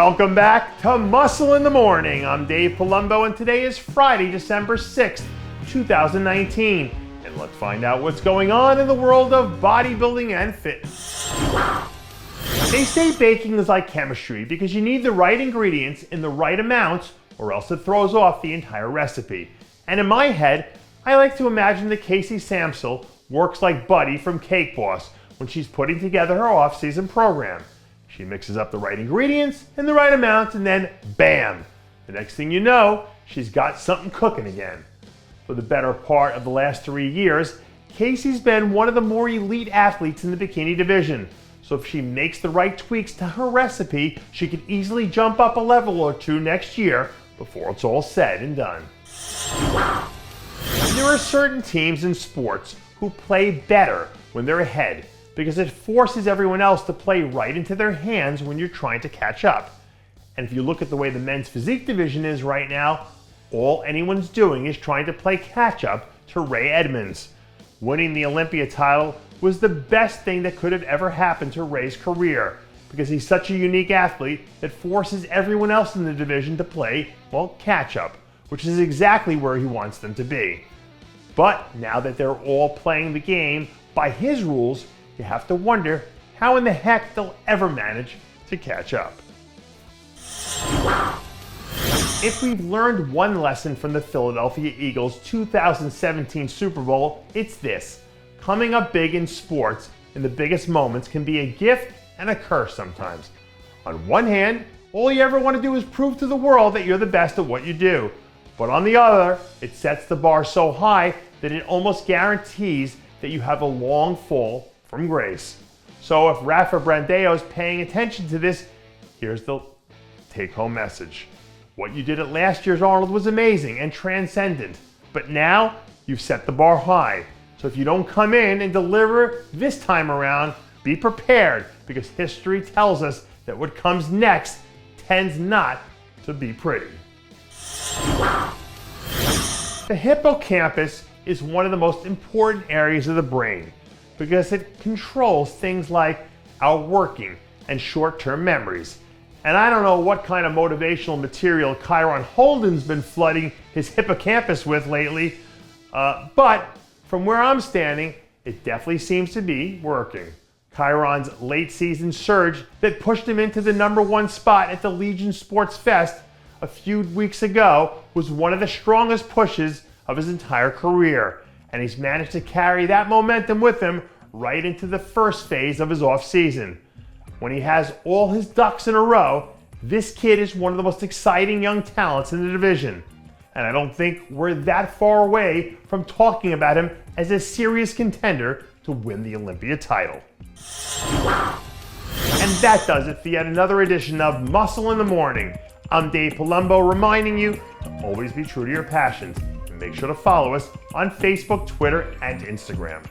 Welcome back to Muscle in the Morning. I'm Dave Palumbo, and today is Friday, December 6th, 2019. And let's find out what's going on in the world of bodybuilding and fitness. They say baking is like chemistry because you need the right ingredients in the right amounts or else it throws off the entire recipe. And in my head, I like to imagine that Casey Samsel works like Buddy from Cake Boss when she's putting together her off-season program. She mixes up the right ingredients in the right amounts and then bam! The next thing you know, she's got something cooking again. For the better part of the last 3 years, Casey's been one of the more elite athletes in the bikini division. So if she makes the right tweaks to her recipe, she could easily jump up a level or two next year before it's all said and done. There are certain teams in sports who play better when they're ahead because it forces everyone else to play right into their hands when you're trying to catch up. And if you look at the way the men's physique division is right now, all anyone's doing is trying to play catch up to Rey Edmonds. Winning the Olympia title was the best thing that could have ever happened to Rey's career because he's such a unique athlete that forces everyone else in the division to play, well, catch up, which is exactly where he wants them to be. But now that they're all playing the game by his rules, you have to wonder how in the heck they'll ever manage to catch up. If we've learned one lesson from the Philadelphia Eagles' 2017 Super Bowl, it's this. Coming up big in sports in the biggest moments can be a gift and a curse sometimes. On one hand, all you ever want to do is prove to the world that you're the best at what you do. But on the other, it sets the bar so high that it almost guarantees that you have a long fall from grace. So if Rafael Brandao is paying attention to this, here's the take-home message. What you did at last year's Arnold was amazing and transcendent, but now you've set the bar high. So if you don't come in and deliver this time around, be prepared because history tells us that what comes next tends not to be pretty. The hippocampus is one of the most important areas of the brain because it controls things like our working and short-term memories. And I don't know what kind of motivational material Kyron Holden's been flooding his hippocampus with lately, but from where I'm standing, it definitely seems to be working. Kyron's late season surge that pushed him into the #1 spot at the Legion Sports Fest a few weeks ago was one of the strongest pushes of his entire career. And he's managed to carry that momentum with him right into the first phase of his off-season. When he has all his ducks in a row, this kid is one of the most exciting young talents in the division. And I don't think we're that far away from talking about him as a serious contender to win the Olympia title. And that does it for yet another edition of Muscle in the Morning. I'm Dave Palumbo reminding you to always be true to your passions. And make sure to follow us on Facebook, Twitter, and Instagram.